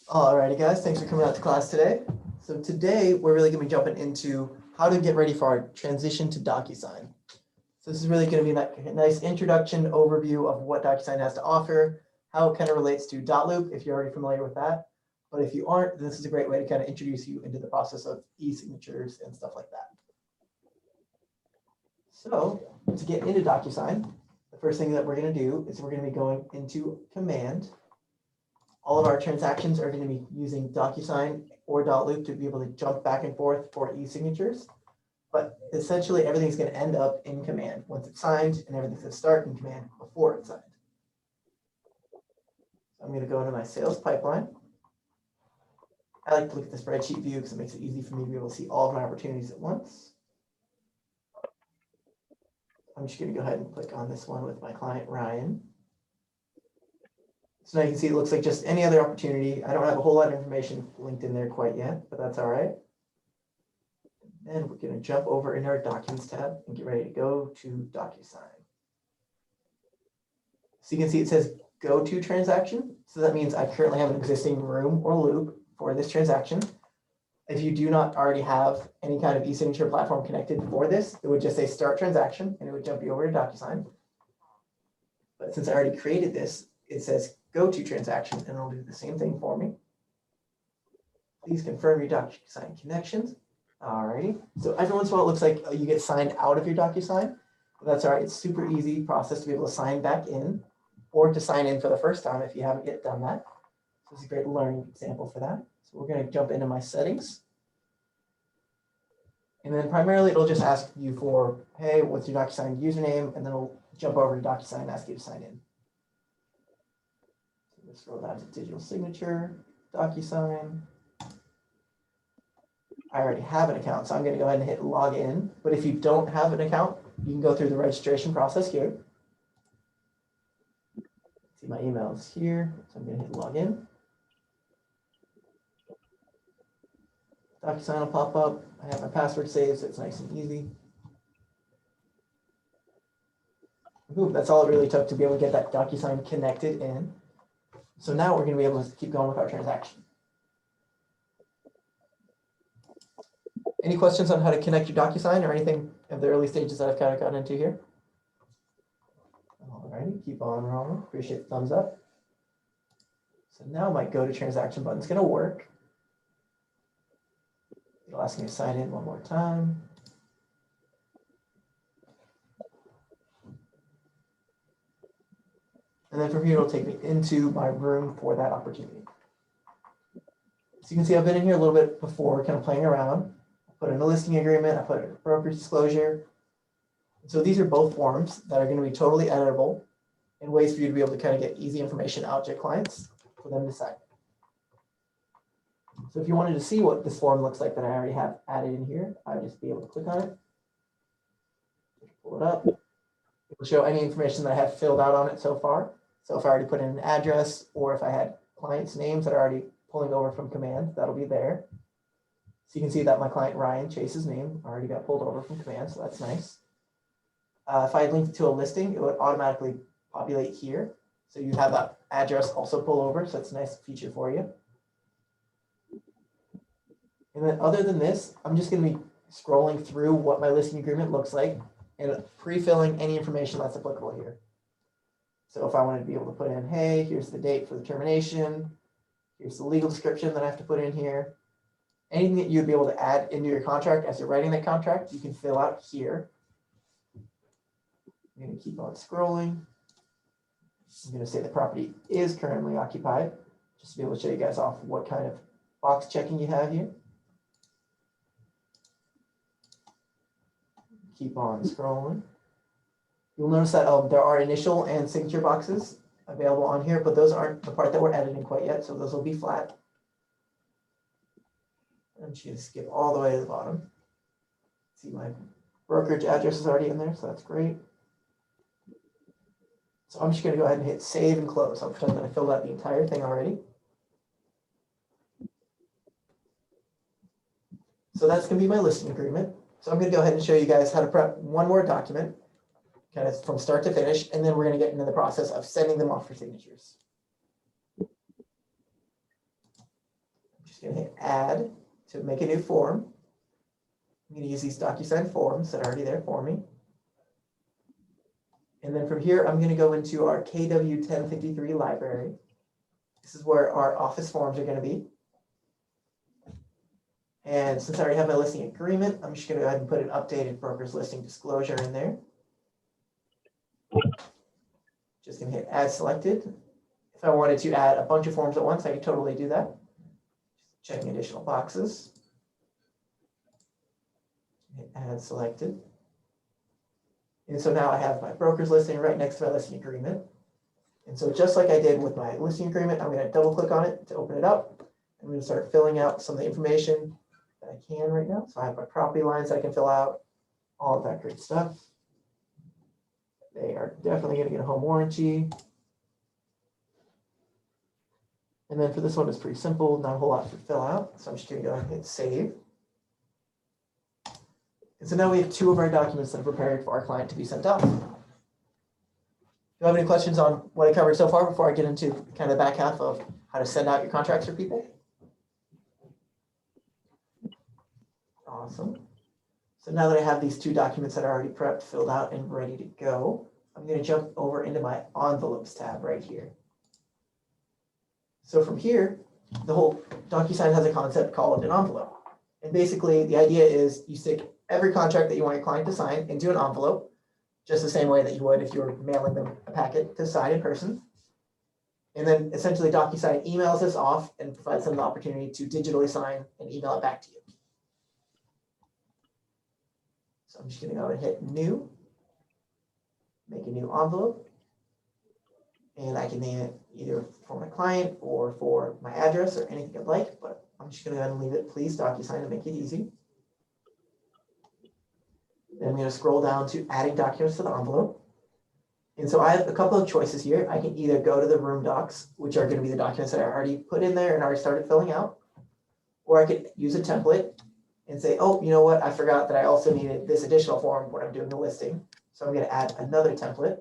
Alrighty guys, thanks for coming out to class today. So today we're really going to be jumping into how to get ready for our transition to DocuSign. So this is really going to be a nice introduction overview of what DocuSign has to offer, how it kind of relates to .loop if you're already familiar with that. But if you aren't, this is a great way to kind of introduce you into the process of e-signatures and stuff like that. So to get into DocuSign, the first thing that we're going to do is we're going to be going into Command. All of our transactions are going to be using DocuSign or .loop to be able to jump back and forth for e-signatures. But essentially, everything's going to end up in Command once it's signed, and everything's going to start in Command before it's signed. I'm going to go into my sales pipeline. I like to look at the spreadsheet view because it makes it easy for me to be able to see all of my opportunities at once. I'm just going to go ahead and click on this one with my client, Ryan. So now you can see it looks like just any other opportunity. I don't have a whole lot of information linked in there quite yet, but that's all right. And we're going to jump over in our Documents tab and get ready to go to DocuSign. So you can see it says Go to Transaction. So that means I currently have an existing room or loop for this transaction. If you do not already have any kind of e-signature platform connected for this, it would just say Start Transaction, and it would jump you over to DocuSign. But since I already created this, it says Go to Transaction, and it'll do the same thing for me. Please confirm your DocuSign connections. Alrighty. So every once in a while, it looks like you get signed out of your DocuSign. But that's all right. It's a super easy process to be able to sign back in, or to sign in for the first time if you haven't yet done that. So it's a great learning example for that. So we're going to jump into my settings. And then primarily, it'll just ask you for, hey, what's your DocuSign username? And then it'll jump over to DocuSign and ask you to sign in. So we'll scroll down to digital signature, DocuSign. I already have an account, so I'm going to go ahead and hit log in. But if you don't have an account, you can go through the registration process here. See, my email is here, so I'm going to hit log in. DocuSign will pop up. I have my password saved, so it's nice and easy. Ooh, that's all it really took to be able to get that DocuSign connected in. So now we're going to be able to keep going with our transaction. Any questions on how to connect your DocuSign or anything of the early stages that I've kind of gotten into here? All righty, keep on rolling. Appreciate the thumbs up. So now my Go to Transaction button is going to work. It'll ask me to sign in one more time. And then from here, it'll take me into my room for that opportunity. So you can see I've been in here a little bit before, kind of playing around. I put in a listing agreement, I put in a brokerage disclosure. So these are both forms that are going to be totally editable and ways for you to be able to kind of get easy information out to your clients for them to sign. So if you wanted to see what this form looks like that I already have added in here, I would just be able to click on it, pull it up. It will show any information that I have filled out on it so far. So if I already put in an address, or if I had clients' names that are already pulling over from Command, that'll be there. So you can see that my client Ryan Chase's name already got pulled over from Command, so that's nice. If I linked it to a listing, it would automatically populate here. So you have that address also pull over, so it's a nice feature for you. And then other than this, I'm just going to be scrolling through what my listing agreement looks like and pre-filling any information that's applicable here. So if I wanted to be able to put in, hey, here's the date for the termination, here's the legal description that I have to put in here. Anything that you'd be able to add into your contract as you're writing that contract, you can fill out here. I'm going to keep on scrolling. I'm going to say the property is currently occupied, just to be able to show you guys off what kind of box checking you have here. Keep on scrolling. You'll notice that there are initial and signature boxes available on here, but those aren't the part that we're editing quite yet, so those will be flat. I'm just going to skip all the way to the bottom. See, my brokerage address is already in there, so that's great. So I'm just going to go ahead and hit save and close. I'll pretend that I filled out the entire thing already. So that's going to be my listing agreement. So I'm going to go ahead and show you guys how to prep one more document, kind of from start to finish, and then we're going to get into the process of sending them off for signatures. going to hit add to make a new form. I'm going to use these DocuSign forms that are already there for me. And then from here, I'm going to go into our KW 1053 library. This is where our office forms are going to be. And since I already have my listing agreement, I'm just going to go ahead and put an updated broker's listing disclosure in there. Just going to hit add selected. If I wanted to add a bunch of forms at once, I could totally do that. Just checking additional boxes. Hit add selected. And so now I have my broker's listing right next to my listing agreement. And so just like I did with my listing agreement, I'm going to double click on it to open it up. I'm going to start filling out some of the information that I can right now. So I have my property lines that I can fill out, all of that great stuff. They are definitely going to get a home warranty. And then for this one, it's pretty simple, not a whole lot to fill out. So I'm just going to go ahead and hit save. And so now we have 2 of our documents that are prepared for our client to be sent off. Do you have any questions on what I covered so far before I get into kind of the back half of how to send out your contracts for people? Awesome. So now that I have these 2 documents that are already prepped, filled out, and ready to go, I'm going to jump over into my envelopes tab right here. So from here, the whole DocuSign has a concept called an envelope. And basically the idea is you stick every contract that you want your client to sign into an envelope, just the same way that you would if you were mailing them a packet to sign in person. And then essentially DocuSign emails this off and provides them the opportunity to digitally sign and email it back to you. So I'm just going to go and hit new, make a new envelope, and I can name it either for my client or for my address or anything I'd like, but I'm just going to go ahead and leave it, please, DocuSign, to make it easy. Then I'm going to scroll down to adding documents to the envelope. And so I have a couple of choices here. I can either go to the room docs, which are going to be the documents that I already put in there and already started filling out, or I could use a template and say, oh, you know what? I forgot that I also needed this additional form when I'm doing the listing. So I'm going to add another template.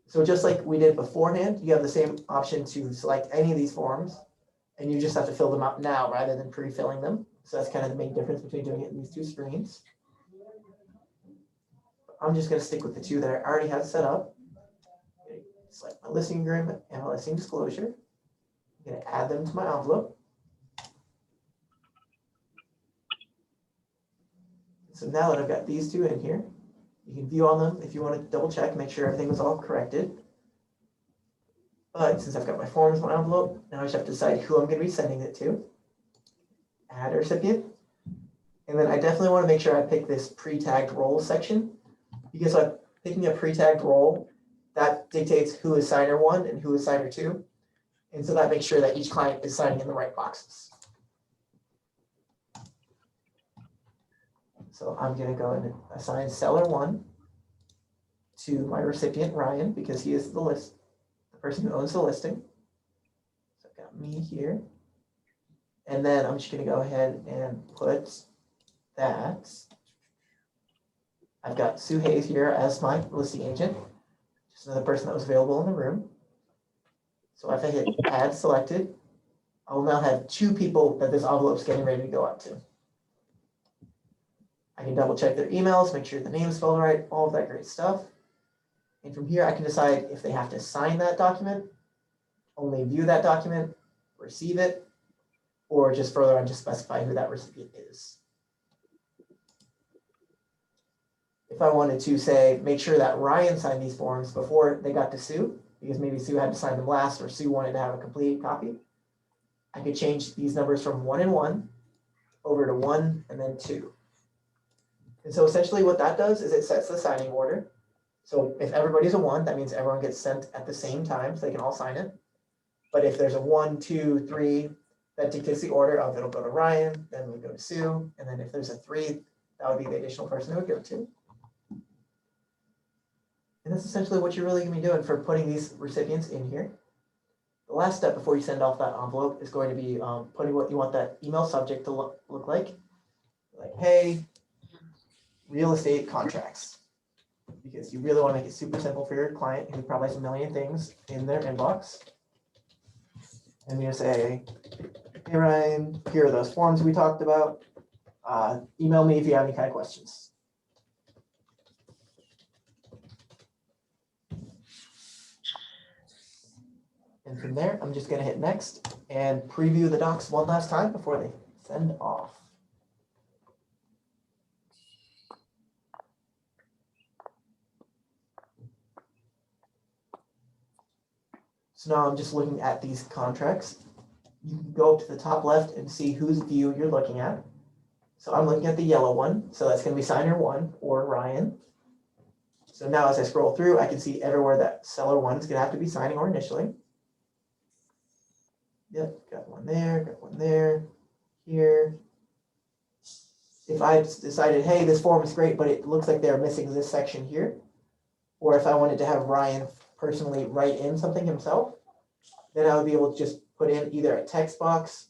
So just like we did beforehand, you have the same option to select any of these forms, and you just have to fill them out now rather than pre-filling them. So that's kind of the main difference between doing it in these 2 screens. I'm just going to stick with the 2 that I already have set up. Select my listing agreement and my listing disclosure. I'm going to add them to my envelope. So now that I've got these 2 in here, you can view on them if you want to double check, make sure everything was all corrected. But since I've got my forms in my envelope, now I just have to decide who I'm going to be sending it to. Add a recipient. And then I definitely want to make sure I pick this pre-tagged role section, because by picking a pre-tagged role, that dictates who is signer 1 and who is signer 2. And so that makes sure that each client is signing in the right boxes. So I'm going to go and assign seller 1 to my recipient, Ryan, because he is the person who owns the listing. So I've got me here. And then I'm just going to go ahead and put that. I've got Sue Hayes here as my listing agent, just another person that was available in the room. So if I hit add selected, I will now have 2 people that this envelope is getting ready to go out to. I can double check their emails, make sure the name is spelled right, all of that great stuff. And from here, I can decide if they have to sign that document, only view that document, receive it, or just further on just specify who that recipient is. If I wanted to say, make sure that Ryan signed these forms before they got to Sue, because maybe Sue had to sign them last or Sue wanted to have a complete copy, I could change these numbers from 1 and 1 over to 1 and then 2. And so essentially what that does is it sets the signing order. So if everybody's a 1, that means everyone gets sent at the same time, so they can all sign it. But if there's a 1, 2, 3, that dictates the order of it'll go to Ryan, then we go to Sue, and then if there's a 3, that would be the additional person it would go to. And that's essentially what you're really going to be doing for putting these recipients in here. The last step before you send off that envelope is going to be putting what you want that email subject to look like. Like, hey, real estate contracts. Because you really want to make it super simple for your client who probably has a million things in their inbox. And you're going to say, hey Ryan, here are those forms we talked about. Email me if you have any kind of questions. And from there, I'm just going to hit next and preview the docs one last time before they send off. So now I'm just looking at these contracts. You can go up to the top left and see whose view you're looking at. So I'm looking at the yellow one. So that's going to be signer 1 or Ryan. So now as I scroll through, I can see everywhere that seller 1 is going to have to be signing or initialing. Yep, got one there, here. If I decided, hey, this form is great, but it looks like they're missing this section here, or if I wanted to have Ryan personally write in something himself, then I would be able to just put in either a text box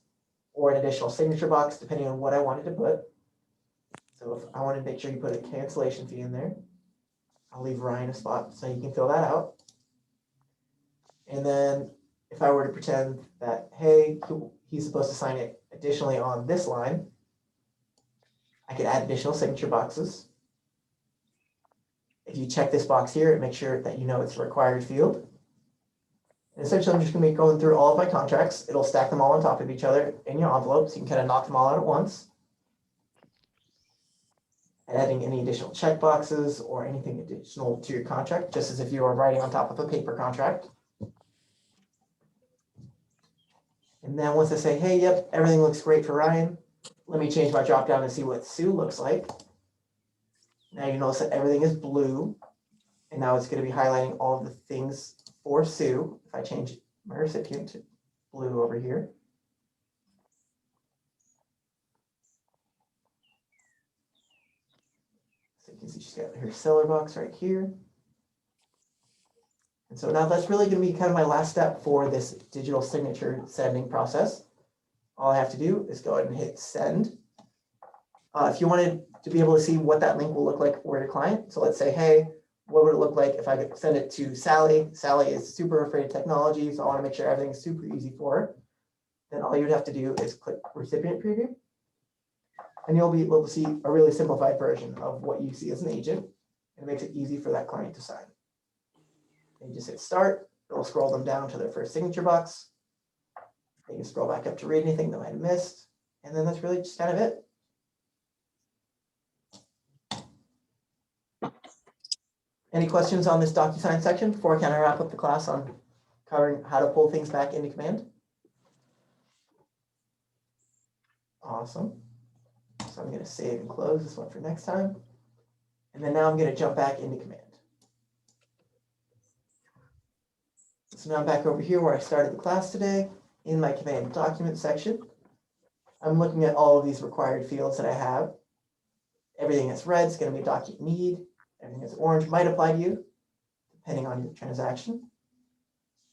or an additional signature box, depending on what I wanted to put. So if I wanted to make sure you put a cancellation fee in there, I'll leave Ryan a spot so you can fill that out. And then if I were to pretend that, hey, he's supposed to sign it additionally on this line, I could add additional signature boxes. If you check this box here, make sure that you know it's a required field. And essentially, I'm just going to be going through all of my contracts. It'll stack them all on top of each other in your envelope, so you can kind of knock them all out at once. And adding any additional check boxes or anything additional to your contract, just as if you were writing on top of a paper contract. And then once I say, hey, yep, everything looks great for Ryan, let me change my drop down and see what Sue looks like. Now you notice that everything is blue, and now it's going to be highlighting all of the things for Sue. If I change my recipient to blue over here. So you can see she's got her seller box right here. And so now that's really going to be kind of my last step for this digital signature sending process. All I have to do is go ahead and hit send. If you wanted to be able to see what that link will look like for your client, so let's say, hey, what would it look like if I could send it to Sally? Sally is super afraid of technology, so I want to make sure everything's super easy for her. Then all you'd have to do is click recipient preview, and you'll be able to see a really simplified version of what you see as an agent, and it makes it easy for that client to sign. And you just hit start, it'll scroll them down to their first signature box. You can scroll back up to read anything that I missed, and then that's really just kind of it. Any questions on this DocuSign section before I kind of wrap up the class on covering how to pull things back into Command? Awesome. So I'm going to save and close this one for next time. And then now I'm going to jump back into Command. So now I'm back over here where I started the class today in my Command document section. I'm looking at all of these required fields that I have. Everything that's red is going to be a document need. Everything that's orange might apply to you, depending on your transaction.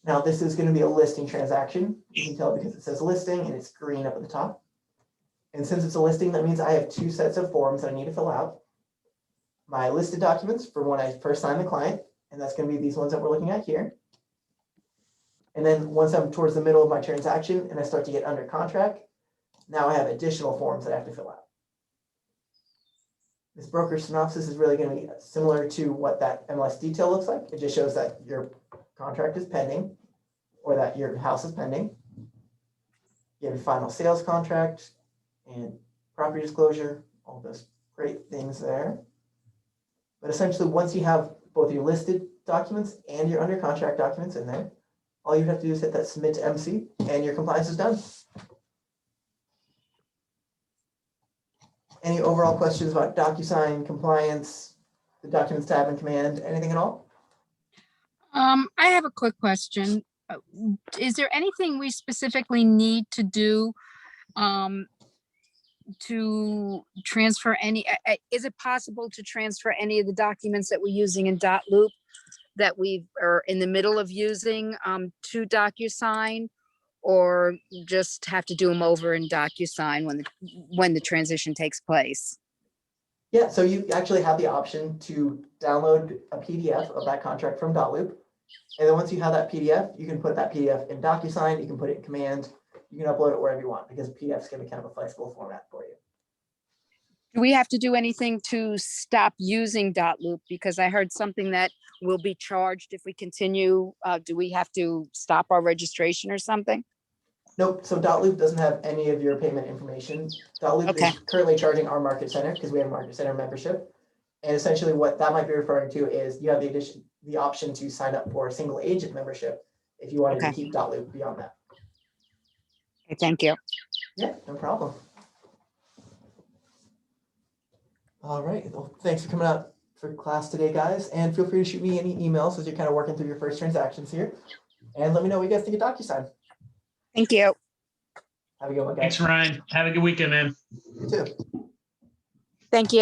Now, this is going to be a listing transaction. You can tell because it says listing and it's green up at the top. And since it's a listing, that means I have two sets of forms that I need to fill out. My listed documents for when I first sign the client, and that's going to be these ones that we're looking at here. And then once I'm towards the middle of my transaction and I start to get under contract, now I have additional forms that I have to fill out. This broker synopsis is really going to be similar to what that MLS detail looks like. It just shows that your contract is pending or that your house is pending. You have your final sales contract and property disclosure, all those great things there. But essentially, once you have both your listed documents and your under contract documents in there, all you have to do is hit that submit to MC and your compliance is done. Any overall questions about DocuSign, compliance, the documents tab in Command, anything at all? I have a quick question. Is there anything we specifically need to do to transfer any, is it possible to transfer any of the documents that we're using in .loop that we are in the middle of using to DocuSign, or just have to do them over in DocuSign when the transition takes place? Yeah, so you actually have the option to download a PDF of that contract from .loop. And then once you have that PDF, you can put that PDF in DocuSign, you can put it in Command, you can upload it wherever you want because PDFs can be kind of a flexible format for you. Do we have to do anything to stop using .loop? Because I heard something that will be charged if we continue. Do we have to stop our registration or something? Nope, so Loop doesn't have any of your payment information. Loop Okay. is currently charging our Market Center because we have a Market Center membership. And essentially what that might be referring to is you have the option to sign up for a single agent membership if you wanted Okay. to keep Loop beyond that. Okay, thank you. Yeah, no problem. All right, well, thanks for coming out for class today, guys. And feel free to shoot me any emails as you're kind of working through your first transactions here. And let me know what you guys think of DocuSign. Thank you. Have a good one, guys. Thanks, Ryan. Have a good weekend, man. You too. Thank you.